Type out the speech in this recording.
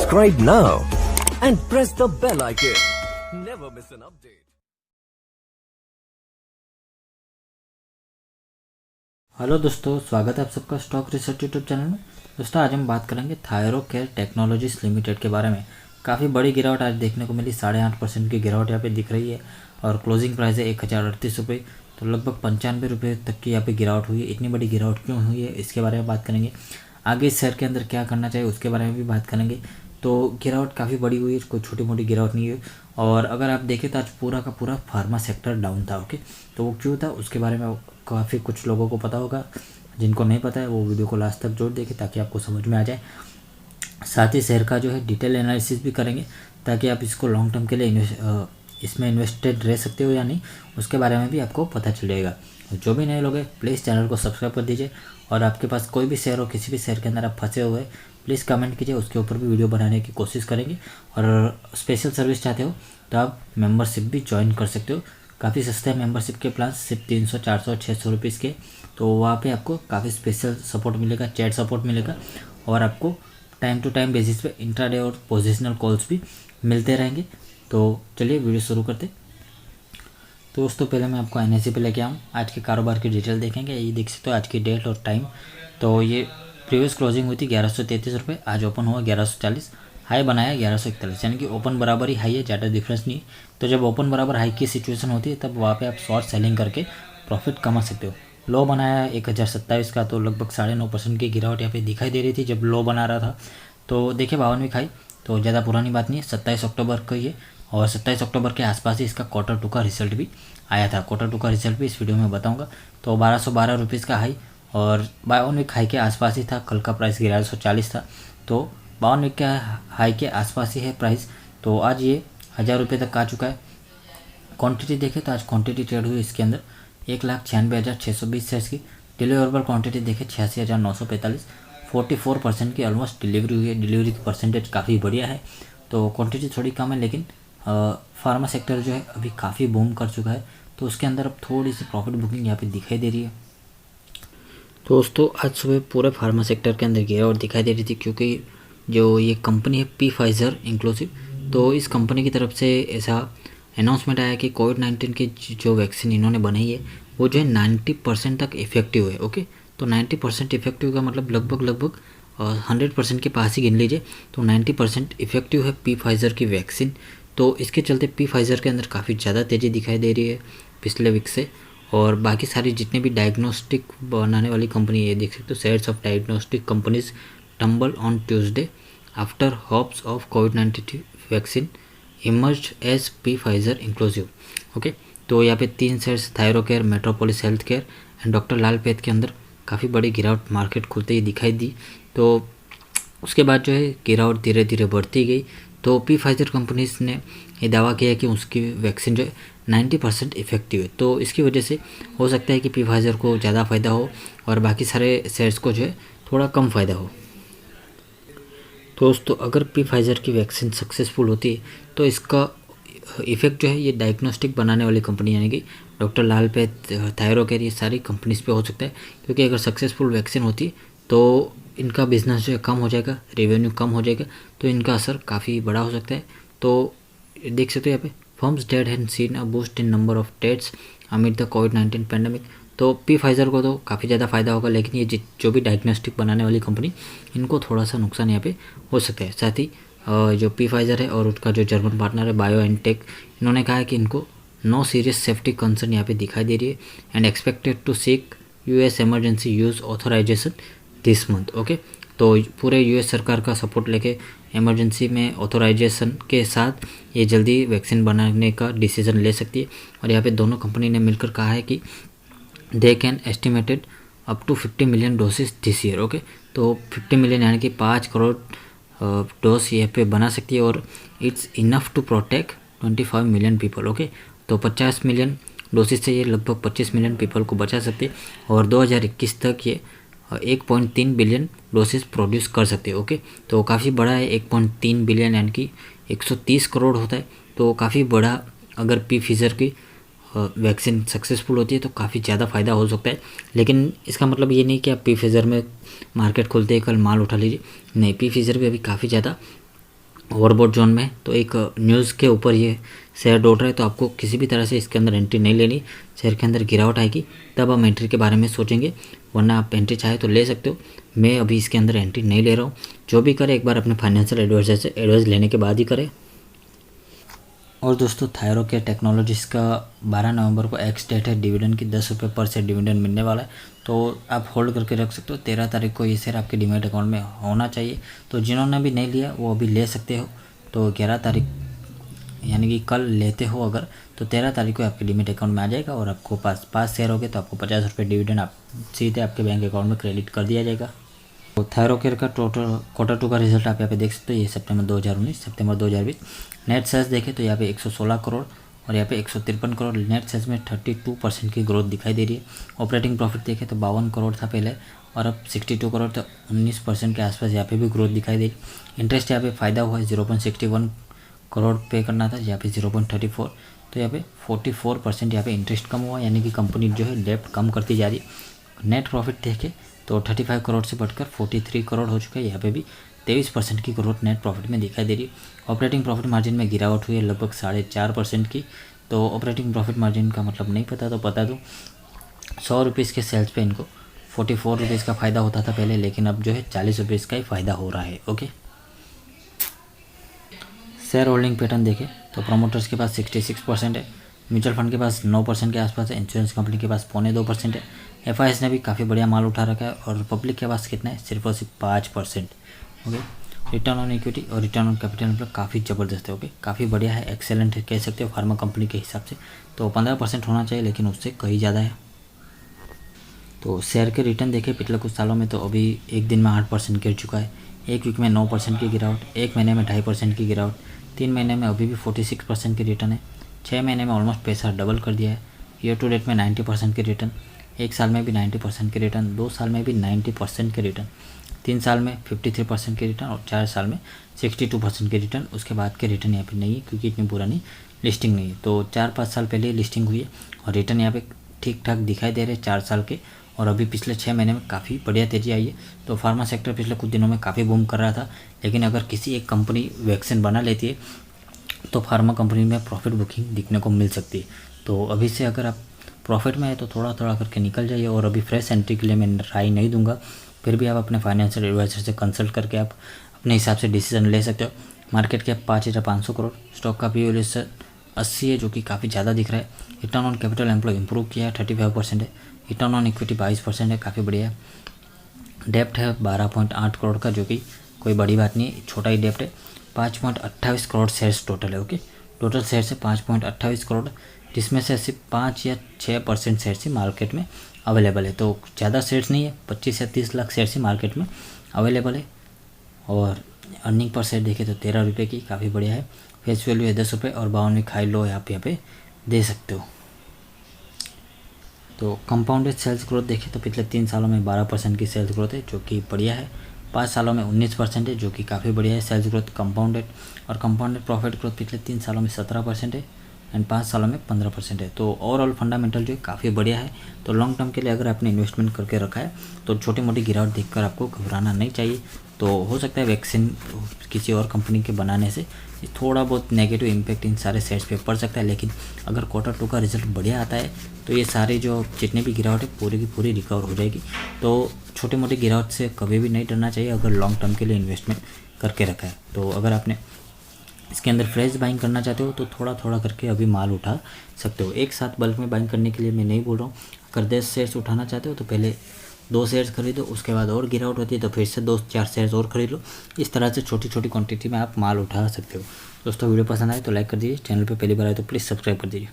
Subscribe now and press the bell icon. Never miss an update. Hello दोस्तों, स्वागत है आप सबका स्टॉक रिसर्च यूट्यूब चैनल में। दोस्तों आज हम बात करेंगे थायरोकेयर टेक्नोलॉजीज लिमिटेड के बारे में। काफ़ी बड़ी गिरावट आज देखने को मिली, 8.5% की गिरावट यहाँ पे दिख रही है और क्लोजिंग प्राइस है 1038 रुपये, तो लगभग 95 रुपये तक की यहाँ पे गिरावट हुई है। इतनी बड़ी गिरावट क्यों हुई है इसके बारे में बात करेंगे। आगे इस शेयर के अंदर क्या करना चाहिए उसके बारे में भी बात करेंगे। तो गिरावट काफ़ी बड़ी हुई है, कोई छोटी मोटी गिरावट नहीं है। और अगर आप देखें तो आज पूरा का पूरा फार्मा सेक्टर डाउन था। ओके, तो वो क्यों था उसके बारे में काफ़ी कुछ लोगों को पता होगा, जिनको नहीं पता है वो वीडियो को लास्ट तक जोड़ देखें ताकि आपको समझ में आ जाए। साथ ही शेयर का जो है डिटेल एनालिसिस भी करेंगे ताकि आप इसको लॉन्ग टर्म के लिए इसमें इन्वेस्टेड रह सकते हो या नहीं उसके बारे में भी आपको पता चल जाएगा। जो भी नए लोग हैं प्लीज़ चैनल को सब्सक्राइब कर दीजिए, और आपके पास कोई भी शेयर हो, किसी भी शेयर के अंदर आप फंसे हुए प्लीज़ कमेंट कीजिए, उसके ऊपर भी वीडियो बनाने की कोशिश करेंगे। और स्पेशल सर्विस चाहते हो तो आप मेंबरशिप भी ज्वाइन कर सकते हो। काफ़ी सस्ते हैं मेंबरशिप के प्लान, सिर्फ 300, 400, 600 रुपीज़ के। तो वहाँ पे आपको काफ़ी स्पेशल सपोर्ट मिलेगा, चैट सपोर्ट मिलेगा, और आपको टाइम टू टाइम बेसिस पे इंट्राडे और पोजिशनल कॉल्स भी मिलते रहेंगे। तो चलिए वीडियो शुरू करते। तो दोस्तों पहले मैं आपको NSE पे लेके आऊँ, आज के कारोबार की डिटेल देखेंगे। ये देख सकते हो आज की डेट और टाइम। तो ये प्रीवियस क्लोजिंग हुई थी 1133 रुपये, आज ओपन हुआ 1140, हाई बनाया 1141, यानी कि ओपन बराबर ही हाई है, ज़्यादा डिफरेंस नहीं है। तो जब ओपन बराबर हाई की सिचुएशन होती है तब वहाँ पे आप शॉर्ट सेलिंग करके प्रॉफिट कमा सकते हो। लो बनाया 1027 का, तो लगभग 9.5% की गिरावट यहाँ पे दिखाई दे रही थी जब लो बना रहा था। तो देखिए 52वीं खाई, तो ज़्यादा पुरानी बात नहीं है, 27 अक्टूबर का ये, और 27 अक्टूबर के आसपास ही इसका Q2 का रिजल्ट भी आया था। Q2 का रिजल्ट भी इस वीडियो में बताऊँगा। तो 1212 रुपीज़ का हाई, और 52वीं हाई के आसपास ही था। कल का प्राइस 1140 था, तो 52वीं के हाई के आसपास ही है प्राइस। तो आज ये 1000 रुपये तक आ चुका है। क्वांटिटी देखें तो आज क्वांटिटी ट्रेड हुई इसके अंदर 1,96,620 शेयर्स की। डिलीवरेबल क्वांटिटी देखें 86,945, 44% की ऑलमोस्ट डिलीवरी हुई है। डिलीवरी की परसेंटेज काफ़ी बढ़िया है। तो क्वांटिटी थोड़ी कम है, लेकिन फार्मा सेक्टर जो है अभी काफ़ी बूम कर चुका है, तो उसके अंदर अब थोड़ी सी प्रॉफिट बुकिंग यहाँ पे दिखाई दे रही है। तो दोस्तों आज सुबह पूरे फार्मा सेक्टर के अंदर गिरावट दिखाई दे रही थी, क्योंकि जो ये कंपनी है Pfizer इंक्लूसिव, तो इस कंपनी की तरफ से ऐसा अनाउंसमेंट आया कि कोविड-19 की जो वैक्सीन इन्होंने बनाई है वो जो है 90% तक इफेक्टिव है। ओके, तो 90% इफेक्टिव का मतलब लगभग 100% के पास ही गिन लीजिए। तो 90% इफेक्टिव है Pfizer की वैक्सीन। तो इसके चलते Pfizer के अंदर काफ़ी ज़्यादा तेज़ी दिखाई दे रही है पिछले वीक से। और बाकी सारी जितने भी डायग्नोस्टिक बनाने वाली कंपनी है, देख सकते हो shares of diagnostic companies tumble on Tuesday after hopes of कोविड-19 vaccine emerge as Pfizer inclusive. Okay, तो यहाँ पे 3 shares Thyrocare, Metropolis health care and doctor Lal path के अंदर काफ़ी बड़ी गिरावट मार्केट खुलते ही दिखाई दी। तो उसके बाद जो है गिरावट धीरे धीरे बढ़ती गई। तो Pfizer कंपनीज ने ये दावा किया कि उसकी वैक्सीन जो है 90% इफेक्टिव है। तो इसकी वजह से हो सकता है कि Pfizer को ज़्यादा फ़ायदा हो और बाकी सारे शेयर्स को जो है थोड़ा कम फ़ायदा हो। तो दोस्तों अगर Pfizer की वैक्सीन सक्सेसफुल होती है तो इसका इफेक्ट जो है ये डायग्नोस्टिक बनाने वाली कंपनी यानी कि डॉक्टर लाल पैथ, थायरोकेयर, ये सारी कंपनीज पे हो सकता है। क्योंकि अगर सक्सेसफुल वैक्सीन होती तो इनका बिजनेस जो है कम हो जाएगा, रेवेन्यू कम हो जाएगा, तो इनका असर काफ़ी बड़ा हो सकता है। तो देख सकते हो यहाँ पे firms that had seen a boost in number of tests amid the कोविड-19 पैंडेमिक। तो Pfizer को तो काफ़ी ज़्यादा फ़ायदा होगा, लेकिन ये जो भी डायग्नोस्टिक बनाने वाली कंपनी इनको थोड़ा सा नुकसान यहाँ पे हो सकता है। साथ ही जो Pfizer है और उसका जो जर्मन पार्टनर है BioNTech, इन्होंने कहा है कि इनको नो सीरियस सेफ्टी कंसर्न यहाँ पे दिखाई दे रही है and expected to seek US emergency use authorization this month. Okay, तो पूरे US सरकार का सपोर्ट लेके इमरजेंसी में ऑथराइजेशन के साथ ये जल्दी वैक्सीन बनाने का डिसीजन ले सकती है। और यहाँ पे दोनों कंपनी ने मिलकर कहा है कि they can estimated up to 50 million doses this year. Okay, तो 50 मिलियन यानी कि 5 करोड़ डोज यहाँ पे बना सकती है, और it's enough to protect 25 million people. Okay, तो 50 मिलियन डोसेस से ये लगभग 25 मिलियन पीपल को बचा सकती है, और 2021 तक ये 1.3 बिलियन डोसेस प्रोड्यूस कर सकते हैं। ओके, तो काफ़ी बड़ा है, 1.3 बिलियन यानी कि 130 करोड़ होता है। तो काफ़ी बड़ा, अगर Pfizer की वैक्सीन सक्सेसफुल होती है तो काफ़ी ज़्यादा फ़ायदा हो सकता है। लेकिन इसका मतलब ये नहीं कि आप Pfizer में मार्केट खोलते ही कल माल उठा लीजिए, नहीं, Pfizer भी अभी काफ़ी ज़्यादा ओवरबॉट जोन में, तो एक न्यूज़ के ऊपर ये शेयर डोट रहा है, तो आपको किसी भी तरह से इसके अंदर एंट्री नहीं लेनी। शेयर के अंदर गिरावट आएगी तब हम एंट्री के बारे में सोचेंगे, वरना आप एंट्री चाहे तो ले सकते हो। मैं अभी इसके अंदर एंट्री नहीं ले रहा हूँ। जो भी करे एक बार अपने फाइनेंशियल एडवाइजर से एडवाइस लेने के बाद ही करे। और दोस्तों, थायरोकेयर टेक्नोलॉजीज़ का 12 नवंबर को एक्स डेट है। डिविडेंड की 10 रुपये पर शेयर डिविडेंड मिलने वाला है, तो आप होल्ड करके रख सकते हो। 13 तारीख को ये शेयर आपके डीमैट अकाउंट में होना चाहिए। तो जिन्होंने भी नहीं लिया वो अभी ले सकते हो। तो 11 तारीख यानी कि कल लेते हो अगर, तो 13 तारीख को आपके डीमैट अकाउंट में आ जाएगा और आपको पास शेयर हो गए तो आपको 50 रुपये डिविडेंड आप सीधे आपके बैंक अकाउंट में क्रेडिट कर दिया जाएगा। तो थायरोकेयर का टोटल Q2 का रिजल्ट आप यहाँ पे देख सकते हो। ये सितंबर 2020 नेट सेल्स देखें तो यहाँ पे 116 करोड़ और यहाँ पे 153 करोड़। नेट सेल्स में 32% की ग्रोथ दिखाई दे रही है। ऑपरेटिंग प्रॉफिट देखें तो 52 करोड़ था पहले और अब 62 करोड़, तो 19% के आसपास यहाँ पे भी ग्रोथ दिखाई दे रही। इंटरेस्ट यहाँ पे फ़ायदा हुआ है, 0.61 करोड़ पे करना था, यहाँ पे 0.34, तो यहाँ पे 44% यहाँ पे इंटरेस्ट कम हुआ, यानी कि कंपनी जो है डेप्ट कम करती जा रही है। नेट प्रॉफिट देखें तो 35 करोड़ से बढ़कर 43 करोड़ हो चुका है। यहाँ पे भी 23% की ग्रोथ नेट प्रॉफिट में दिखाई दे रही है। ऑपरेटिंग प्रॉफिट मार्जिन में गिरावट हुई है लगभग 4.5% की। तो ऑपरेटिंग प्रॉफिट मार्जिन का मतलब नहीं पता तो बता दूँ, 100 रुपीज़ के सेल्स पे इनको 44 रुपीज़ का फ़ायदा होता था पहले, लेकिन अब जो है 40 रुपीज़ का ही फ़ायदा हो रहा है। ओके, शेयर होल्डिंग पैटर्न देखें तो प्रमोटर्स के पास 66% है, म्यूचुअल फंड के पास 9% के आसपास है, इंश्योरेंस कंपनी के पास 2.25% है, FIS ने भी काफ़ी बढ़िया माल उठा रखा है और पब्लिक के पास कितना है, सिर्फ और सिर्फ 5%। ओके, रिटर्न ऑन इक्विटी और रिटर्न ऑन कैपिटल मतलब काफ़ी ज़बरदस्त है। ओके, काफ़ी बढ़िया है, एक्सेलेंट है कह सकते हो फार्मा कंपनी के हिसाब से। तो 15% होना चाहिए, लेकिन उससे कहीं ज़्यादा है। तो शेयर के रिटर्न देखें पिछले कुछ सालों में, तो अभी एक दिन में 8% गिर चुका है, एक वीक में 9% की गिरावट, एक महीने में 2.5% की गिरावट, 3 महीने में अभी भी 46% की रिटर्न है, 6 महीने में ऑलमोस्ट पैसा डबल कर दिया है, ईयर टू डेट में 90% की रिटर्न, 1 साल में भी 90% की रिटर्न, 2 साल में भी 90% की रिटर्न, 3 साल में 53% की रिटर्न और 4 साल में 62% की रिटर्न। उसके बाद के रिटर्न यहाँ पे नहीं है क्योंकि इतनी पुरानी लिस्टिंग नहीं है। तो 4-5 साल पहले लिस्टिंग हुई है और रिटर्न यहाँ पे ठीक ठाक दिखाई दे रहे हैं 4 साल के, और अभी पिछले 6 महीने में काफ़ी बढ़िया तेज़ी आई है। तो फार्मा सेक्टर पिछले कुछ दिनों में काफ़ी बूम कर रहा था, लेकिन अगर किसी एक कंपनी वैक्सीन बना लेती है तो फार्मा कंपनी में प्रॉफिट बुकिंग दिखने को मिल सकती है। तो अभी से अगर आप प्रॉफिट में है तो थोड़ा थोड़ा करके निकल जाइए, और अभी फ्रेश एंट्री के लिए मैं राय नहीं दूंगा। फिर भी आप अपने फाइनेंशियल एडवाइजर से कंसल्ट करके आप अपने हिसाब से डिसीजन ले सकते हो। मार्केट कैप 5,500 करोड़, स्टॉक का PE 80 है जो कि काफ़ी ज़्यादा दिख रहा है। Return on capital employ improve किया है, 35% है। रिटर्न ऑन इक्विटी 22% है, काफ़ी बढ़िया है। डेप्ट है 12.8 करोड़ का, जो कि कोई बड़ी बात नहीं है, छोटा ही डेप्ट है। 5.28 करोड़ शेयर्स टोटल है। ओके, टोटल शेयर्स है 5.28 करोड़, जिसमें से सिर्फ 5 या 6% शेयर्स ही मार्केट में अवेलेबल है। तो ज़्यादा शेयर्स नहीं है, 25 या 30 लाख शेयर्स ही मार्केट में अवेलेबल है। और अर्निंग पर शेयर देखें तो 13 रुपये की, काफ़ी बढ़िया है। फेस वैल्यू है 10 रुपये और 52 हाई लो आप यहाँ पे दे सकते हो। तो कंपाउंडेड सेल्स ग्रोथ देखें तो पिछले 3 सालों में 12% की सेल्स ग्रोथ है, जो कि बढ़िया है। 5 सालों में 19% है, जो कि काफ़ी बढ़िया है सेल्स ग्रोथ कंपाउंडेड। और कंपाउंडेड प्रॉफिट ग्रोथ पिछले 3 सालों में 17% है एंड 5 सालों में 15% है। तो ओवरऑल फंडामेंटल जो है काफ़ी बढ़िया है। तो लॉन्ग टर्म के लिए अगर आपने इन्वेस्टमेंट करके रखा है तो छोटी मोटी गिरावट देखकर आपको घबराना नहीं चाहिए। तो हो सकता है वैक्सीन किसी और कंपनी के बनाने से थोड़ा बहुत नेगेटिव इम्पैक्ट इन सारे शेयर्स पे पड़ सकता है, लेकिन अगर Q2 का रिजल्ट बढ़िया आता है तो ये सारे जो जितने भी गिरावट है पूरी की पूरी रिकवर हो जाएगी। तो छोटी मोटी गिरावट से कभी भी नहीं डरना चाहिए अगर लॉन्ग टर्म के लिए इन्वेस्टमेंट करके रखा है। तो अगर आपने इसके अंदर फ्रेश बाइंग करना चाहते हो तो थोड़ा थोड़ा करके अभी माल उठा सकते हो। एक साथ बल्क में बाइंग करने के लिए मैं नहीं बोल रहा हूँ। अगर 10 शेयर्स उठाना चाहते हो तो पहले 2 शेयर्स खरीदो, उसके बाद और गिरावट होती है तो फिर से 2-4 शेयर्स और खरीद लो। इस तरह से छोटी छोटी क्वांटिटी में आप माल उठा सकते हो। दोस्तों, वीडियो पसंद आए तो लाइक कर दीजिए, चैनल पे पहली बार आए तो प्लीज़ सब्सक्राइब कर दीजिए।